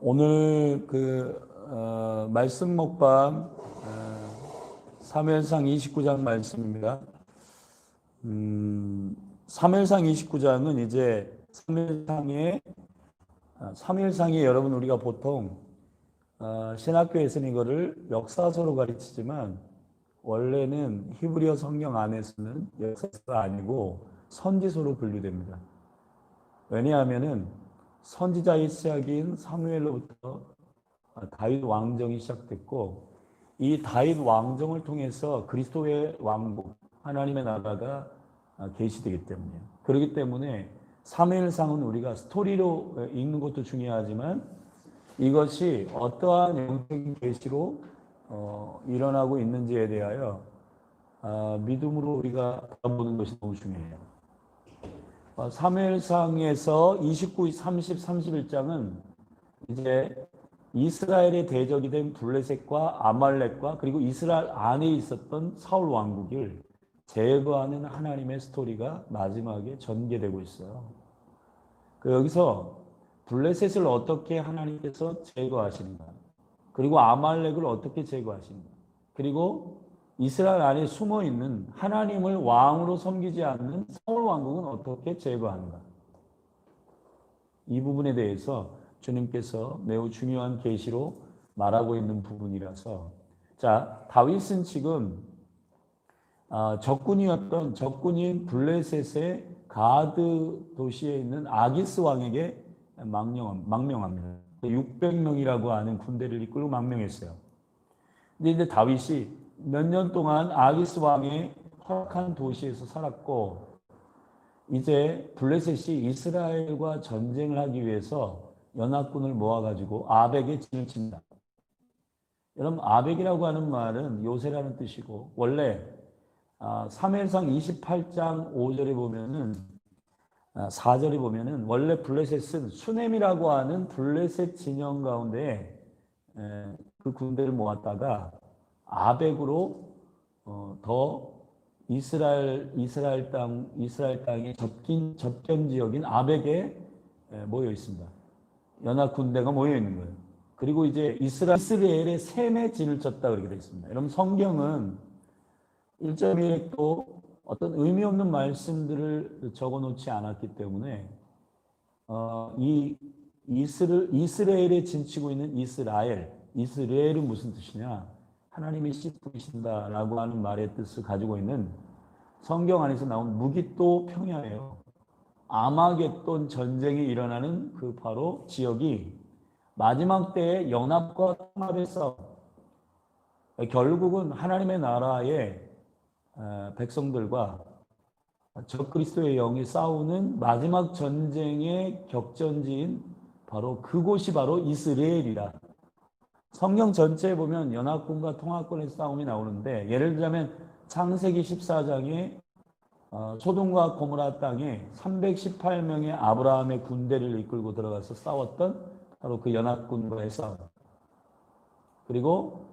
오늘 말씀 먹방 사무엘상 29장 말씀입니다. 사무엘상 29장은 이제 사무엘상에 여러분 우리가 보통 신학교에서는 이거를 역사서로 가르치지만 원래는 히브리어 성경 안에서는 역사서가 아니고 선지서로 분류됩니다. 왜냐하면은 선지자의 시작인 사무엘로부터 다윗 왕정이 시작됐고, 이 다윗 왕정을 통해서 그리스도의 왕국, 하나님의 나라가 계시되기 때문이에요. 그렇기 때문에 사무엘상은 우리가 스토리로 읽는 것도 중요하지만 이것이 어떠한 영적인 계시로 일어나고 있는지에 대하여 믿음으로 우리가 바라보는 것이 너무 중요해요. 사무엘상에서 29, 30, 31장은 이제 이스라엘의 대적이 된 블레셋과 아말렉과 그리고 이스라엘 안에 있었던 사울 왕국을 제거하는 하나님의 스토리가 마지막에 전개되고 있어요. 여기서 블레셋을 어떻게 하나님께서 제거하시는가, 그리고 아말렉을 어떻게 제거하시는가, 그리고 이스라엘 안에 숨어있는 하나님을 왕으로 섬기지 않는 사울 왕국은 어떻게 제거하는가, 이 부분에 대해서 주님께서 매우 중요한 계시로 말하고 있는 부분이라서, 다윗은 지금 적군인 블레셋의 가드 도시에 있는 아기스 왕에게 망명합니다. 600명이라고 하는 군대를 이끌고 망명했어요. 근데 이제 다윗이 몇 년 동안 아기스 왕의 허락한 도시에서 살았고, 이제 블레셋이 이스라엘과 전쟁을 하기 위해서 연합군을 모아가지고 아벡에 진을 친다. 여러분, 아벡이라고 하는 말은 요새라는 뜻이고, 원래 사무엘상 28장 5절에 보면은 4절에 보면은 원래 블레셋은 수넴이라고 하는 블레셋 진영 가운데 그 군대를 모았다가 아벡으로 더 이스라엘 땅의 접견 지역인 아벡에 모여 있습니다. 연합 군대가 모여 있는 거예요. 그리고 이제 이스라엘의 셈에 진을 쳤다 그렇게 되어 있습니다. 여러분, 성경은 1.1에 또 어떤 의미 없는 말씀들을 적어 놓지 않았기 때문에 이스라엘에 진치고 있는 이스라엘은 무슨 뜻이냐? 하나님이 씻으신다라고 하는 말의 뜻을 가지고 있는 성경 안에서 나온 무기또 평야예요. 아마겟돈 전쟁이 일어나는 그 바로 지역이 마지막 때의 연합과 통합의 싸움, 결국은 하나님의 나라의 백성들과 적그리스도의 영이 싸우는 마지막 전쟁의 격전지인 바로 그곳이 바로 이스라엘이라. 성경 전체에 보면 연합군과 통합군의 싸움이 나오는데, 예를 들자면 창세기 14장에 소돔과 고모라 땅에 318명의 아브라함의 군대를 이끌고 들어가서 싸웠던 바로 그 연합군과의 싸움. 그리고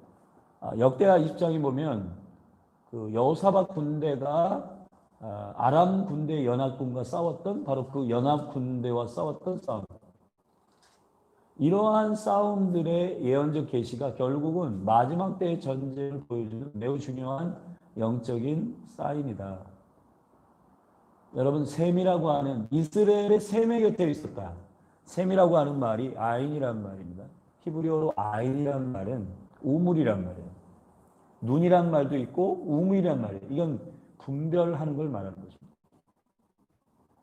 역대하 20장에 보면 그 여호사밧 군대가 아람 군대 연합군과 싸웠던 바로 그 연합 군대와 싸웠던 싸움. 이러한 싸움들의 예언적 계시가 결국은 마지막 때의 전쟁을 보여주는 매우 중요한 영적인 사인이다. 여러분, 셈이라고 하는 이스라엘의 셈의 곁에 있었다. 셈이라고 하는 말이 아인이란 말입니다. 히브리어로 아인이란 말은 우물이란 말이에요. 눈이란 말도 있고 우물이란 말이에요. 이건 분별하는 걸 말하는 것입니다.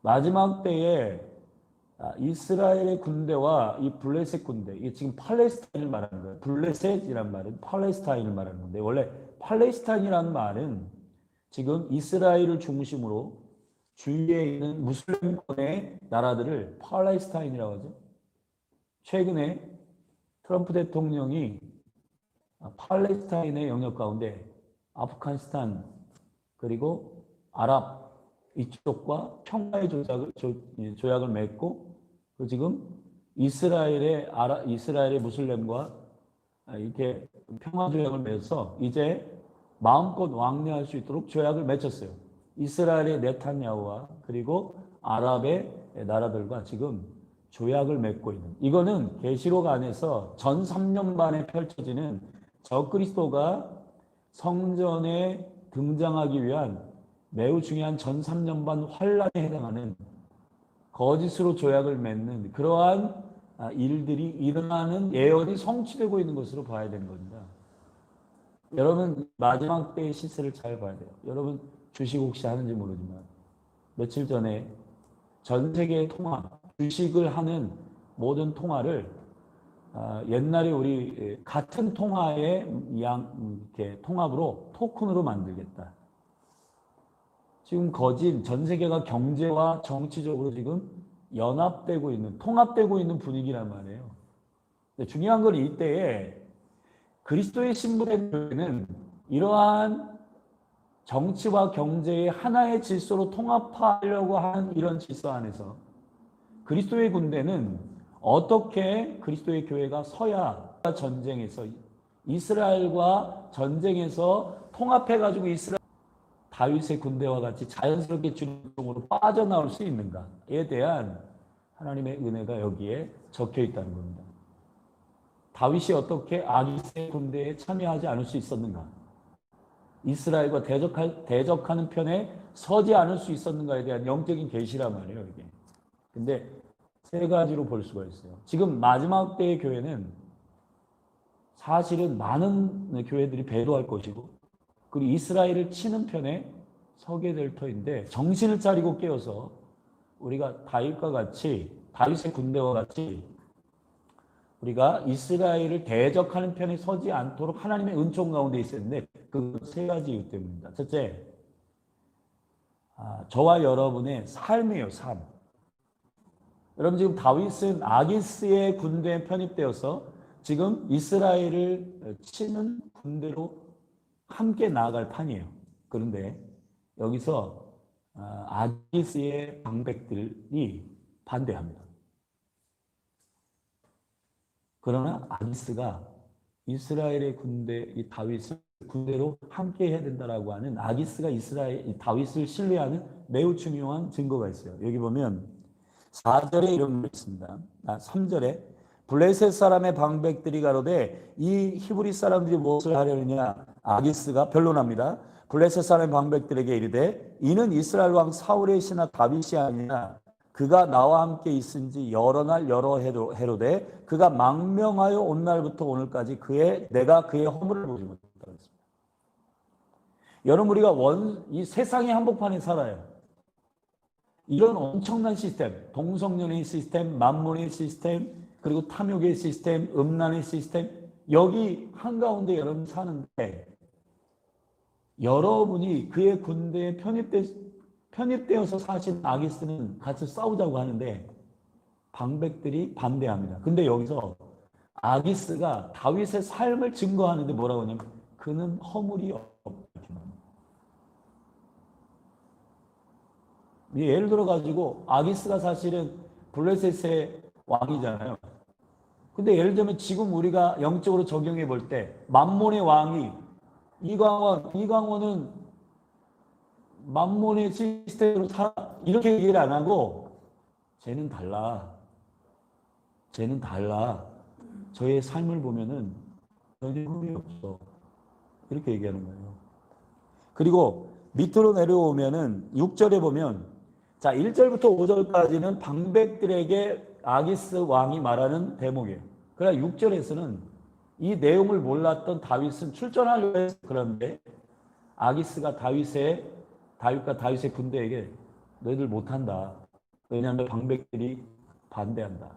마지막 때에 이스라엘의 군대와 이 블레셋 군대, 이게 지금 팔레스타인을 말하는 거예요. 블레셋이란 말은 팔레스타인을 말하는 건데, 원래 팔레스타인이라는 말은 지금 이스라엘을 중심으로 주위에 있는 무슬림권의 나라들을 팔레스타인이라고 하죠. 최근에 트럼프 대통령이 팔레스타인의 영역 가운데 아프가니스탄 그리고 아랍 이쪽과 평화의 조약을 맺고, 지금 이스라엘의 무슬림과 이렇게 평화 조약을 맺어서 이제 마음껏 왕래할 수 있도록 조약을 맺었어요. 이스라엘의 네탄야후와 그리고 아랍의 나라들과 지금 조약을 맺고 있는, 이거는 계시록 안에서 전 3년반에 펼쳐지는 적그리스도가 성전에 등장하기 위한 매우 중요한 전 3년반 환란에 해당하는 거짓으로 조약을 맺는 그러한 일들이 일어나는 예언이 성취되고 있는 것으로 봐야 되는 겁니다. 여러분 마지막 때의 시세를 잘 봐야 돼요. 여러분 주식 혹시 하는지 모르지만 며칠 전에 전 세계 통화, 주식을 하는 모든 통화를 옛날에 우리 같은 통화의 이렇게 통합으로 토큰으로 만들겠다. 지금 거진 전 세계가 경제와 정치적으로 지금 연합되고 있는, 통합되고 있는 분위기란 말이에요. 중요한 건 이때에 그리스도의 신부된 교회는 이러한 정치와 경제의 하나의 질서로 통합하려고 하는 이런 질서 안에서 그리스도의 군대는 어떻게 그리스도의 교회가 서야 전쟁에서 이스라엘과 전쟁에서 통합해가지고 이스라엘 다윗의 군대와 같이 자연스럽게 주님으로 빠져나올 수 있는가에 대한 하나님의 은혜가 여기에 적혀 있다는 겁니다. 다윗이 어떻게 아기스의 군대에 참여하지 않을 수 있었는가? 이스라엘과 대적하는 편에 서지 않을 수 있었는가에 대한 영적인 계시란 말이에요, 이게. 근데 세 가지로 볼 수가 있어요. 지금 마지막 때의 교회는 사실은 많은 교회들이 배도할 것이고, 그리고 이스라엘을 치는 편에 서게 될 터인데, 정신을 차리고 깨어서 우리가 다윗과 같이, 다윗의 군대와 같이 우리가 이스라엘을 대적하는 편에 서지 않도록 하나님의 은총 가운데 있었는데, 그 세 가지 이유 때문입니다. 첫째, 저와 여러분의 삶이에요, 삶. 여러분 지금 다윗은 아기스의 군대에 편입되어서 지금 이스라엘을 치는 군대로 함께 나아갈 판이에요. 그런데 여기서 아기스의 방백들이 반대합니다. 그러나 아기스가 이스라엘의 군대, 이 다윗을 군대로 함께 해야 된다라고 하는 아기스가 다윗을 신뢰하는 매우 중요한 증거가 있어요. 여기 보면 4절에 이런 말이 있습니다. 3절에 블레셋 사람의 방백들이 가로되 이 히브리 사람들이 무엇을 하려느냐. 아기스가 변론합니다. 블레셋 사람의 방백들에게 이르되 이는 이스라엘 왕 사울의 신하 다윗이 아니냐. 그가 나와 함께 있은지 여러 날 여러 해로되 그가 망명하여 온 날부터 오늘까지 내가 그의 허물을 보지 못했다. 여러분 우리가 이 세상의 한복판에 살아요. 이런 엄청난 시스템, 동성연의 시스템, 만몬의 시스템, 그리고 탐욕의 시스템, 음란의 시스템, 여기 한가운데 여러분 사는데 여러분이 그의 군대에 편입되어서 사실 아기스는 같이 싸우자고 하는데 방백들이 반대합니다. 근데 여기서 아기스가 다윗의 삶을 증거하는데 뭐라고 하냐면 그는 허물이 없다. 예를 들어 가지고 아기스가 사실은 블레셋의 왕이잖아요. 근데 예를 들면 지금 우리가 영적으로 적용해 볼 때 만몬의 왕이 이광원은 만몬의 시스템으로 살아 이렇게 얘기를 안 하고 쟤는 달라. 저의 삶을 보면은 전혀 흠이 없어. 이렇게 얘기하는 거예요. 그리고 밑으로 내려오면은 6절에 보면 자 1절부터 5절까지는 방백들에게 아기스 왕이 말하는 대목이에요. 그러나 6절에서는 이 내용을 몰랐던 다윗은 출전하려고 해서 그런데 아기스가 다윗과 다윗의 군대에게 너희들 못한다. 왜냐하면 방백들이 반대한다.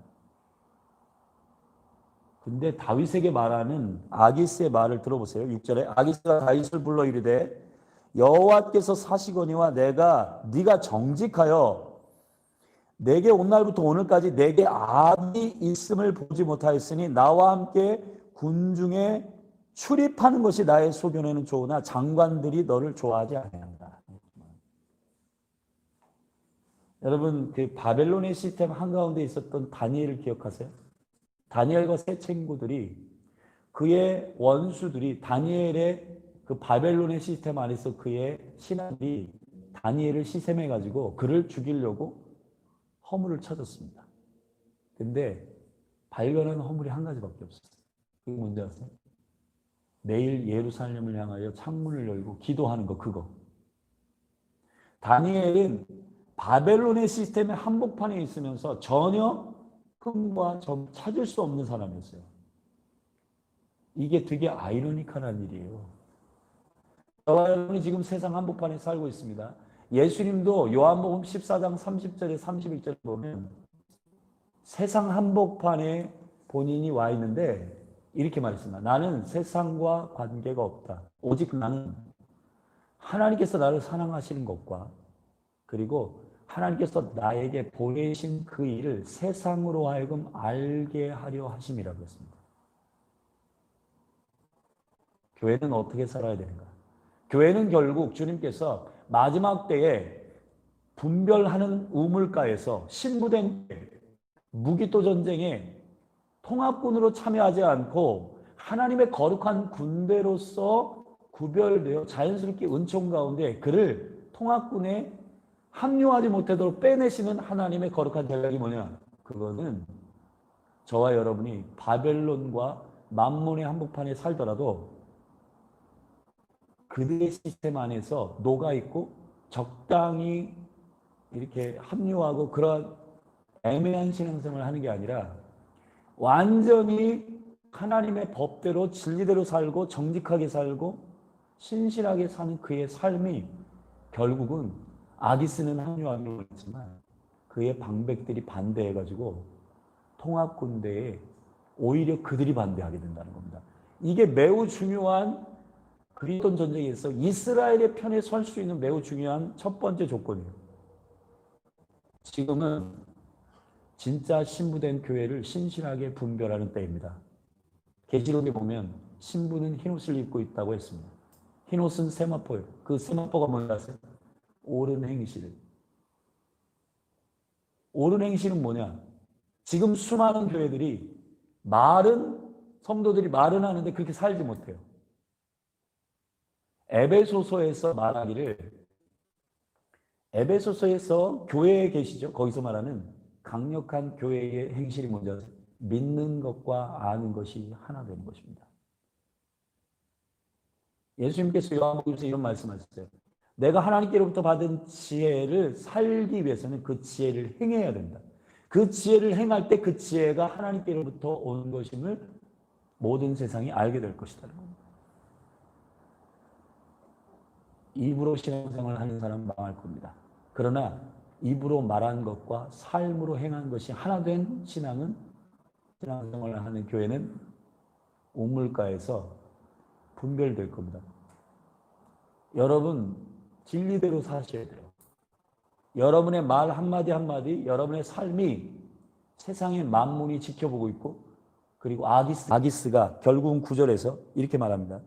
근데 다윗에게 말하는 아기스의 말을 들어보세요. 6절에 아기스가 다윗을 불러 이르되 여호와께서 사시거니와 네가 정직하여 내게 온 날부터 오늘까지 내게 악이 있음을 보지 못하였으니 나와 함께 군중에 출입하는 것이 나의 소견에는 좋으나 장관들이 너를 좋아하지 아니한다. 여러분 그 바벨론의 시스템 한가운데 있었던 다니엘을 기억하세요? 다니엘과 세 친구들이 그의 원수들이 다니엘의 그 바벨론의 시스템 안에서 그의 신하들이 다니엘을 시샘해가지고 그를 죽이려고 허물을 찾았습니다. 근데 발견한 허물이 한 가지밖에 없어요. 그게 뭔지 아세요? 매일 예루살렘을 향하여 창문을 열고 기도하는 거, 그거. 다니엘은 바벨론의 시스템의 한복판에 있으면서 전혀 흠과 점 찾을 수 없는 사람이었어요. 이게 되게 아이러니컬한 일이에요. 저와 여러분이 지금 세상 한복판에 살고 있습니다. 예수님도 요한복음 14장 30절에 31절에 보면 세상 한복판에 본인이 와 있는데 이렇게 말했습니다. 나는 세상과 관계가 없다. 오직 나는 하나님께서 나를 사랑하시는 것과 그리고 하나님께서 나에게 보내신 그 일을 세상으로 하여금 알게 하려 하심이라고 했습니다. 교회는 어떻게 살아야 되는가? 교회는 결국 주님께서 마지막 때에 분별하는 우물가에서 신부된 무기토 전쟁에 통합군으로 참여하지 않고 하나님의 거룩한 군대로서 구별되어 자연스럽게 은총 가운데 그를 통합군에 합류하지 못하도록 빼내시는 하나님의 거룩한 전략이 뭐냐? 그거는 저와 여러분이 바벨론과 만몬의 한복판에 살더라도 그들의 시스템 안에서 녹아있고 적당히 이렇게 합류하고 그런 애매한 신앙생활을 하는 게 아니라 완전히 하나님의 법대로 진리대로 살고 정직하게 살고 신실하게 사는 그의 삶이 결국은 아기스는 합류하기로 했지만 그의 방백들이 반대해가지고 통합군대에 오히려 그들이 반대하게 된다는 겁니다. 이게 매우 중요한 그리스도 전쟁에서 이스라엘의 편에 설 수 있는 매우 중요한 첫 번째 조건이에요. 지금은 진짜 신부된 교회를 신실하게 분별하는 때입니다. 계시록에 보면 신부는 흰옷을 입고 있다고 했습니다. 흰옷은 세마포예요. 그 세마포가 뭔지 아세요? 옳은 행실. 옳은 행실은 뭐냐? 지금 수많은 교회들이 성도들이 말은 하는데 그렇게 살지 못해요. 에베소서에서 교회에 계시죠. 거기서 말하는 강력한 교회의 행실이 뭔지 아세요? 믿는 것과 아는 것이 하나 되는 것입니다. 예수님께서 요한복음에서 이런 말씀하셨어요. 내가 하나님께로부터 받은 지혜를 살기 위해서는 그 지혜를 행해야 된다. 그 지혜를 행할 때 그 지혜가 하나님께로부터 온 것임을 모든 세상이 알게 될 것이다. 입으로 신앙생활을 하는 사람은 망할 겁니다. 그러나 입으로 말한 것과 삶으로 행한 것이 하나 된 신앙생활을 하는 교회는 우물가에서 분별될 겁니다. 여러분 진리대로 사셔야 돼요. 여러분의 말 한마디 한마디, 여러분의 삶이 세상의 만물이 지켜보고 있고 그리고 아기스가 결국은 9절에서 이렇게 말합니다.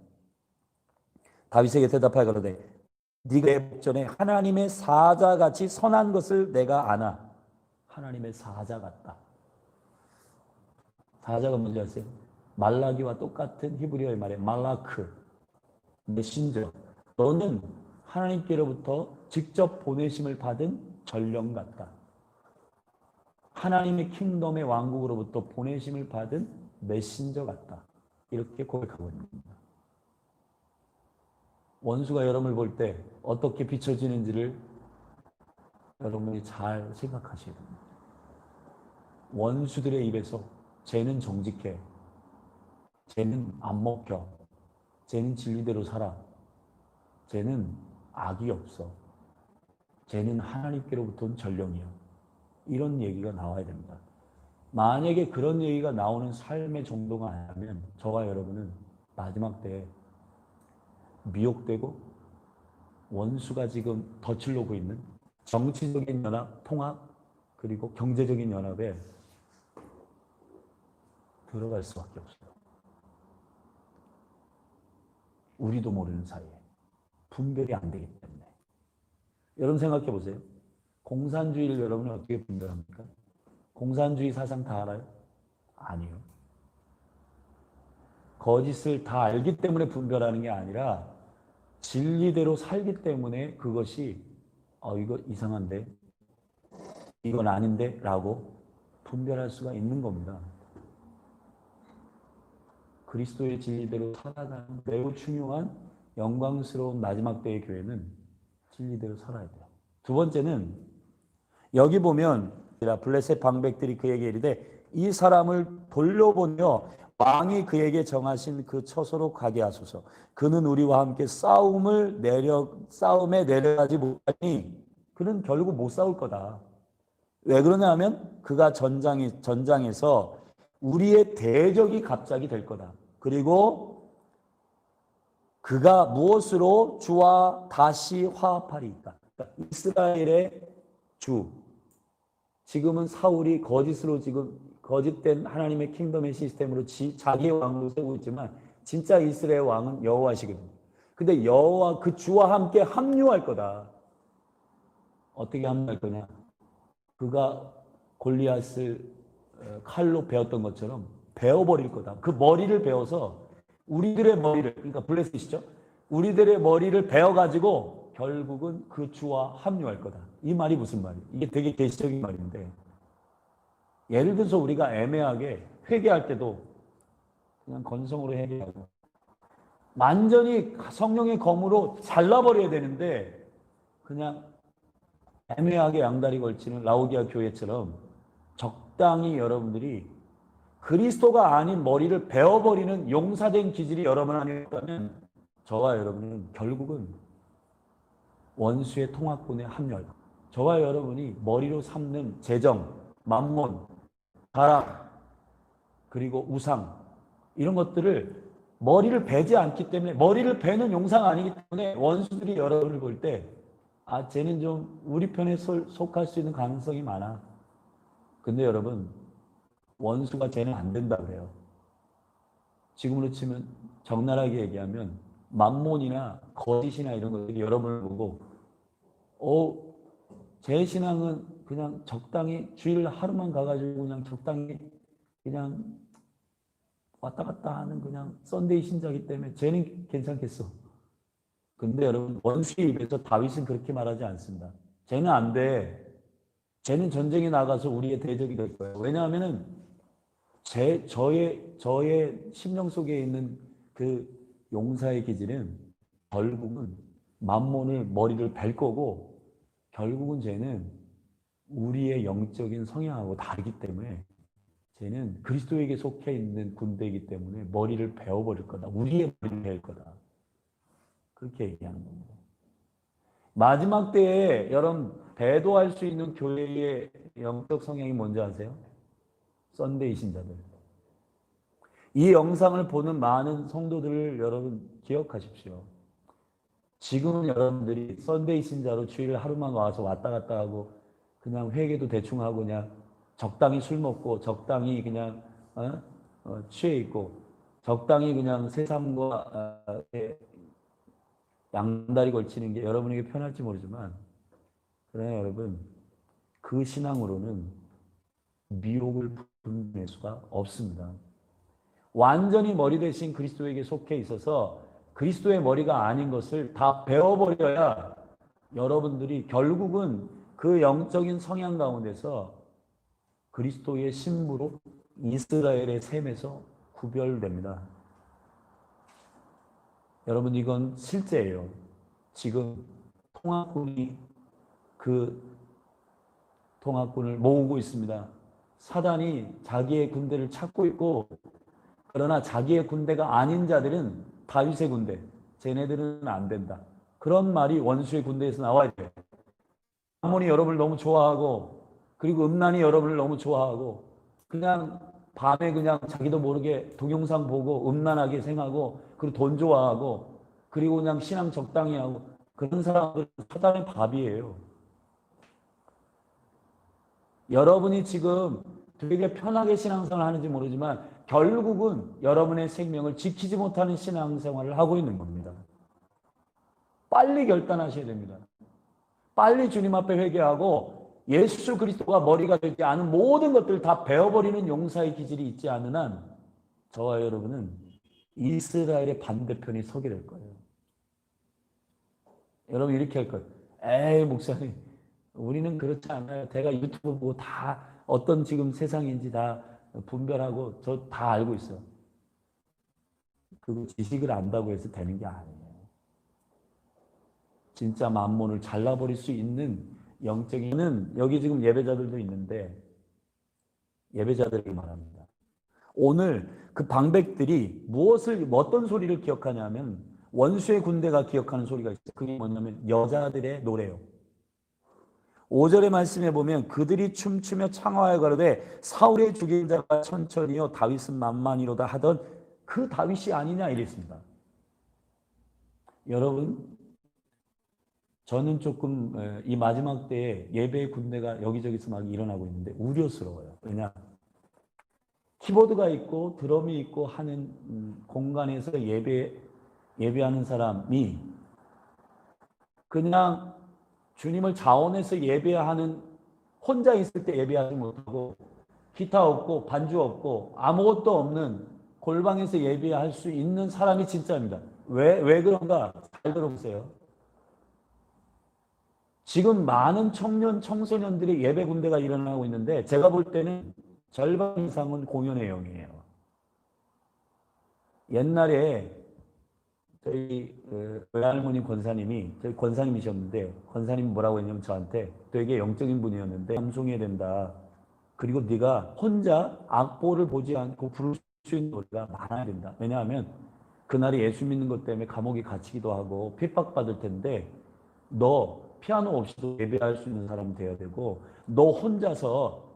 다윗에게 대답하여 가로되 네가 내 목전에 하나님의 사자같이 선한 것을 내가 아나. 하나님의 사자 같다. 사자가 뭔지 아세요? 말라기와 똑같은 히브리어의 말에 말라크, 메신저. 너는 하나님께로부터 직접 보내심을 받은 전령 같다. 하나님의 킹덤의 왕국으로부터 보내심을 받은 메신저 같다. 이렇게 고백하고 있는 겁니다. 원수가 여러분을 볼 때 어떻게 비춰지는지를 여러분이 잘 생각하셔야 됩니다. 원수들의 입에서 쟤는 정직해, 쟤는 안 먹혀, 쟤는 진리대로 살아, 쟤는 악이 없어, 쟤는 하나님께로부터 온 전령이야. 이런 얘기가 나와야 됩니다. 만약에 그런 얘기가 나오는 삶의 정도가 아니라면 저와 여러분은 마지막 때에 미혹되고 원수가 지금 덫을 놓고 있는 정치적인 연합, 통합, 그리고 경제적인 연합에 들어갈 수밖에 없어요. 우리도 모르는 사이에 분별이 안 되기 때문에. 여러분 생각해 보세요. 공산주의를 여러분이 어떻게 분별합니까? 공산주의 사상 다 알아요? 아니요. 거짓을 다 알기 때문에 분별하는 게 아니라 진리대로 살기 때문에 그것이 이거 이상한데? 이건 아닌데? 라고 분별할 수가 있는 겁니다. 그리스도의 진리대로 살아가는 매우 중요한 영광스러운 마지막 때의 교회는 진리대로 살아야 돼요. 두 번째는 여기 보면 블레셋 방백들이 그에게 이르되 이 사람을 돌려보내어 왕이 그에게 정하신 그 처소로 가게 하소서. 그는 우리와 함께 싸움에 내려가지 못하니 그는 결국 못 싸울 거다. 왜 그러냐 하면 그가 전장에서 우리의 대적이 갑자기 될 거다. 그리고 그가 무엇으로 주와 다시 화합하리이까. 그러니까 이스라엘의 주, 지금은 사울이 거짓으로 지금 거짓된 하나님의 킹덤의 시스템으로 자기의 왕으로 세우고 있지만 진짜 이스라엘 왕은 여호와시거든요. 근데 여호와 그 주와 함께 합류할 거다. 어떻게 합류할 거냐? 그가 골리앗을 칼로 베었던 것처럼 베어버릴 거다. 그 머리를 베어서 우리들의 머리를, 그러니까 블레셋이죠. 우리들의 머리를 베어가지고 결국은 그 주와 합류할 거다. 이 말이 무슨 말이에요? 이게 되게 계시적인 말인데, 예를 들어서 우리가 애매하게 회개할 때도 그냥 건성으로 회개하고 완전히 성령의 검으로 잘라버려야 되는데 그냥 애매하게 양다리 걸치는 라오디아 교회처럼 적당히 여러분들이 그리스도가 아닌 머리를 베어버리는 용사된 기질이 여러분 안에 있다면 저와 여러분은 결국은 원수의 통합군에 합류할 겁니다. 저와 여러분이 머리로 삼는 재정, 만몬, 가랑, 그리고 우상 이런 것들을 머리를 베지 않기 때문에, 머리를 베는 용사가 아니기 때문에 원수들이 여러분을 볼 때 쟤는 좀 우리 편에 속할 수 있는 가능성이 많아. 근데 여러분, 원수가 쟤는 안 된다 그래요. 지금으로 치면 적나라하게 얘기하면 만몬이나 거짓이나 이런 것들이 여러분을 보고 제 신앙은 그냥 적당히 주일 하루만 가가지고 그냥 적당히 그냥 왔다 갔다 하는 그냥 썬데이 신자이기 때문에 쟤는 괜찮겠어. 근데 여러분, 원수의 입에서 다윗은 그렇게 말하지 않습니다. 쟤는 안 돼. 쟤는 전쟁에 나가서 우리의 대적이 될 거예요. 왜냐하면은 저의 심령 속에 있는 그 용사의 기질은 결국은 만몬을 머리를 벨 거고 결국은 쟤는 우리의 영적인 성향하고 다르기 때문에 쟤는 그리스도에게 속해 있는 군대이기 때문에 머리를 베어버릴 거다. 우리의 머리를 베일 거다. 그렇게 얘기하는 겁니다. 마지막 때에 여러분 배도할 수 있는 교회의 영적 성향이 뭔지 아세요? 썬데이 신자들. 이 영상을 보는 많은 성도들을 여러분 기억하십시오. 지금은 여러분들이 썬데이 신자로 주일 하루만 와서 왔다 갔다 하고 그냥 회개도 대충 하고 그냥 적당히 술 먹고 적당히 그냥 취해 있고 적당히 그냥 세상과 양다리 걸치는 게 여러분에게 편할지 모르지만 그러나 여러분 그 신앙으로는 미혹을 분낼 수가 없습니다. 완전히 머리 대신 그리스도에게 속해 있어서 그리스도의 머리가 아닌 것을 다 베어버려야 여러분들이 결국은 그 영적인 성향 가운데서 그리스도의 신부로 이스라엘의 셈에서 구별됩니다. 여러분 이건 실제예요. 지금 통합군이 그 통합군을 모으고 있습니다. 사단이 자기의 군대를 찾고 있고 그러나 자기의 군대가 아닌 자들은 다윗의 군대, 쟤네들은 안 된다. 그런 말이 원수의 군대에서 나와야 돼요. 아몬이 여러분을 너무 좋아하고 그리고 음란이 여러분을 너무 좋아하고 그냥 밤에 그냥 자기도 모르게 동영상 보고 음란하게 생각하고 그리고 돈 좋아하고 그리고 그냥 신앙 적당히 하고 그런 사람들은 사단의 밥이에요. 여러분이 지금 되게 편하게 신앙생활을 하는지 모르지만 결국은 여러분의 생명을 지키지 못하는 신앙생활을 하고 있는 겁니다. 빨리 결단하셔야 됩니다. 빨리 주님 앞에 회개하고 예수 그리스도가 머리가 되지 않은 모든 것들을 다 베어버리는 용사의 기질이 있지 않은 한 저와 여러분은 이스라엘의 반대편에 서게 될 거예요. 여러분 이렇게 할 거예요. 에이 목사님 우리는 그렇지 않아요. 제가 유튜브 보고 다 어떤 지금 세상인지 다 분별하고 저 다 알고 있어요. 그 지식을 안다고 해서 되는 게 아니에요. 진짜 만몬을 잘라버릴 수 있는 영적인 여기 지금 예배자들도 있는데 예배자들을 말합니다. 오늘 그 방백들이 어떤 소리를 기억하냐면 원수의 군대가 기억하는 소리가 있어요. 그게 뭐냐면 여자들의 노래요. 5절의 말씀에 보면 그들이 춤추며 창화하여 가로되 사울의 죽인 자가 천천히요 다윗은 만만이로다 하던 그 다윗이 아니냐 이랬습니다. 여러분 저는 조금 이 마지막 때에 예배의 군대가 여기저기서 막 일어나고 있는데 우려스러워요. 왜냐? 키보드가 있고 드럼이 있고 하는 공간에서 예배하는 사람이 그냥 주님을 자원해서 예배하는 혼자 있을 때 예배하지 못하고 기타 없고 반주 없고 아무것도 없는 골방에서 예배할 수 있는 사람이 진짜입니다. 왜 그런가? 잘 들어보세요. 지금 많은 청소년들의 예배 군대가 일어나고 있는데 제가 볼 때는 절반 이상은 공연의 영이에요. 옛날에 저희 외할머니 권사님이 저희 권사님이셨는데 권사님이 뭐라고 했냐면 저한테 되게 영적인 분이었는데 감송해야 된다. 그리고 네가 혼자 악보를 보지 않고 부를 수 있는 노래가 많아야 된다. 왜냐하면 그날이 예수 믿는 것 때문에 감옥에 갇히기도 하고 핍박받을 텐데 너 피아노 없이도 예배할 수 있는 사람이 되어야 되고 너 혼자서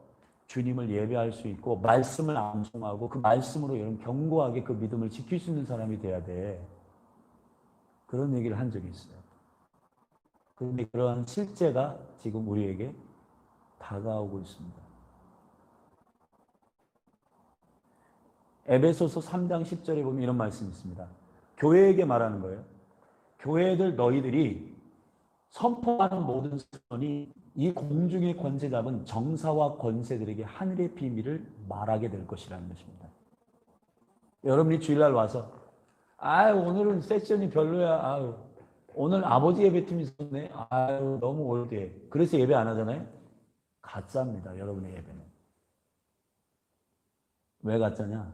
주님을 예배할 수 있고 말씀을 암송하고 그 말씀으로 여러분 견고하게 그 믿음을 지킬 수 있는 사람이 돼야 돼. 그런 얘기를 한 적이 있어요. 그런데 그러한 실제가 지금 우리에게 다가오고 있습니다. 에베소서 3장 10절에 보면 이런 말씀이 있습니다. 교회에게 말하는 거예요. 교회들 너희들이 선포하는 모든 선언이 이 공중의 권세 잡은 정사와 권세들에게 하늘의 비밀을 말하게 될 것이라는 것입니다. 여러분이 주일날 와서 오늘은 세션이 별로야. 오늘 아버지 예배팀이 있었네. 너무 올드해. 그래서 예배 안 하잖아요. 가짜입니다. 여러분의 예배는. 왜 가짜냐?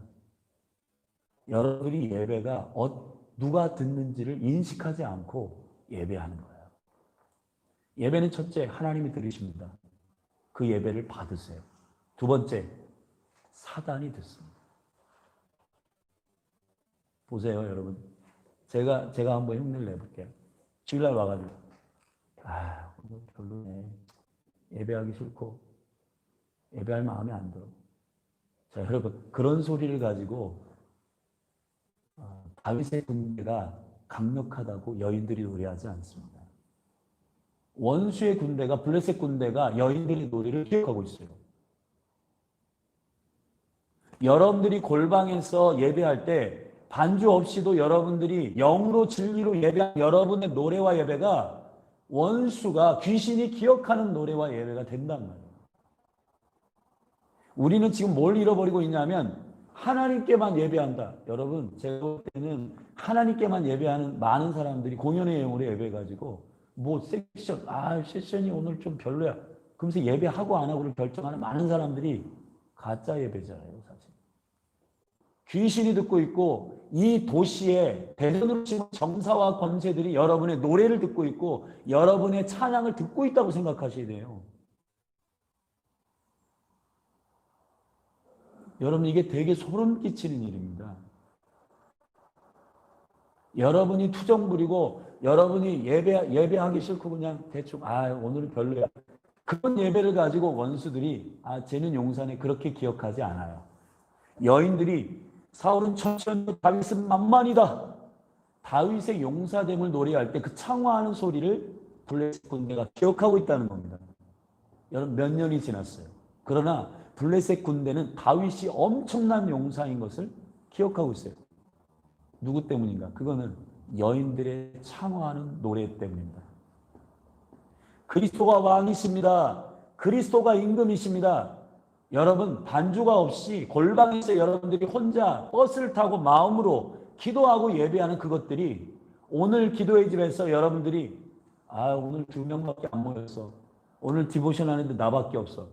여러분이 예배가 누가 듣는지를 인식하지 않고 예배하는 거예요. 예배는 첫째, 하나님이 들으십니다. 그 예배를 받으세요. 두 번째, 사단이 듣습니다. 보세요, 여러분. 제가 한번 흉내를 내볼게요. 주일날 와가지고, 오늘 별로네. 예배하기 싫고, 예배할 마음이 안 들어. 자, 여러분, 그런 소리를 가지고, 다윗의 군대가 강력하다고 여인들이 노래하지 않습니다. 원수의 군대가, 블레셋 군대가 여인들의 노래를 기억하고 있어요. 여러분들이 골방에서 예배할 때 반주 없이도 여러분들이 영으로 진리로 예배한 여러분의 노래와 예배가 원수가 귀신이 기억하는 노래와 예배가 된단 말이에요. 우리는 지금 뭘 잃어버리고 있냐면 하나님께만 예배한다. 여러분 제가 볼 때는 하나님께만 예배하는 많은 사람들이 공연의 영으로 예배해가지고 세션이 오늘 좀 별로야. 그러면서 예배하고 안 하고를 결정하는 많은 사람들이 가짜 예배잖아요, 사실. 귀신이 듣고 있고 이 도시의 대전으로 치는 정사와 권세들이 여러분의 노래를 듣고 있고 여러분의 찬양을 듣고 있다고 생각하셔야 돼요. 여러분 이게 되게 소름 끼치는 일입니다. 여러분이 투정 부리고 여러분이 예배하기 싫고 그냥 대충 오늘은 별로야. 그런 예배를 가지고 원수들이 쟤는 용산에 그렇게 기억하지 않아요. 여인들이 사울은 천천히 다윗은 만만이다. 다윗의 용사됨을 노래할 때 그 창화하는 소리를 블레셋 군대가 기억하고 있다는 겁니다. 여러분 몇 년이 지났어요. 그러나 블레셋 군대는 다윗이 엄청난 용사인 것을 기억하고 있어요. 누구 때문인가? 그거는 여인들의 창화하는 노래 때문입니다. 그리스도가 왕이십니다. 그리스도가 임금이십니다. 여러분 반주가 없이 골방에서 여러분들이 혼자 버스를 타고 마음으로 기도하고 예배하는 그것들이 오늘 기도의 집에서 여러분들이 오늘 2명밖에 안 모였어. 오늘 디보션 하는데 나밖에 없어.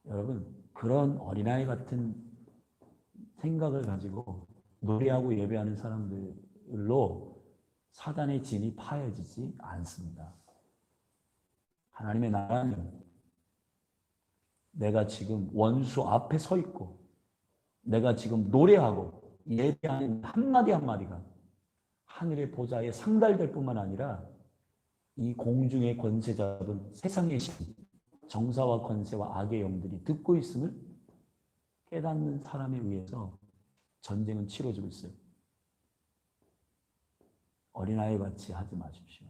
여러분, 그런 어린아이 같은 생각을 가지고 노래하고 예배하는 사람들로 사단의 진이 파여지지 않습니다. 하나님의 나라는 내가 지금 원수 앞에 서 있고 내가 지금 노래하고 예배하는 한마디 한마디가 하늘의 보좌에 상달될 뿐만 아니라 이 공중의 권세 잡은 세상의 신, 정사와 권세와 악의 영들이 듣고 있음을 깨닫는 사람에 의해서 전쟁은 치러지고 있어요. 어린아이 같이 하지 마십시오.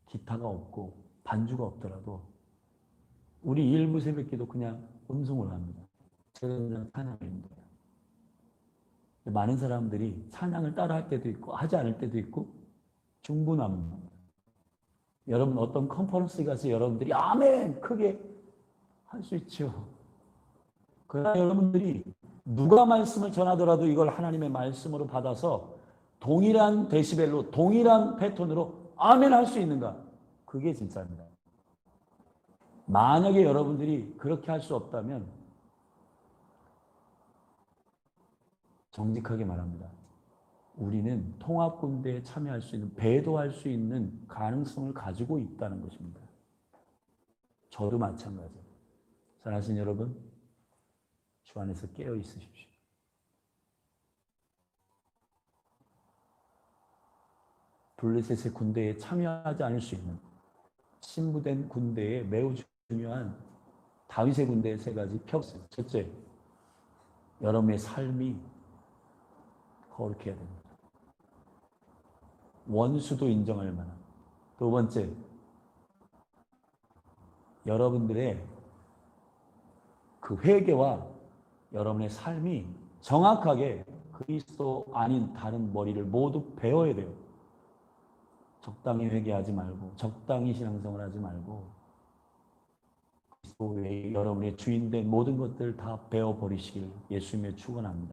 기타가 없고 반주가 없더라도 우리 일부 새벽기도 그냥 음성으로 합니다. 제가 그냥 찬양입니다. 많은 사람들이 찬양을 따라 할 때도 있고 하지 않을 때도 있고 중분합니다. 여러분 어떤 컨퍼런스 가서 여러분들이 아멘 크게 할 수 있죠. 그러나 여러분들이 누가 말씀을 전하더라도 이걸 하나님의 말씀으로 받아서 동일한 데시벨로 동일한 패턴으로 아멘 할 수 있는가? 그게 진짜입니다. 만약에 여러분들이 그렇게 할 수 없다면 정직하게 말합니다. 우리는 통합군대에 참여할 수 있는, 배도할 수 있는 가능성을 가지고 있다는 것입니다. 저도 마찬가지예요. 사랑하시는 여러분, 주 안에서 깨어 있으십시오. 블레셋의 군대에 참여하지 않을 수 있는 신부된 군대에 매우 중요한 다윗의 군대의 세 가지 펴세요. 첫째, 여러분의 삶이 거룩해야 됩니다. 원수도 인정할 만한. 두 번째, 여러분들의 그 회개와 여러분의 삶이 정확하게 그리스도 아닌 다른 머리를 모두 배워야 돼요. 적당히 회개하지 말고 적당히 신앙생활 하지 말고 그리스도 외에 여러분의 주인된 모든 것들 다 배워버리시길 예수님의 축원합니다.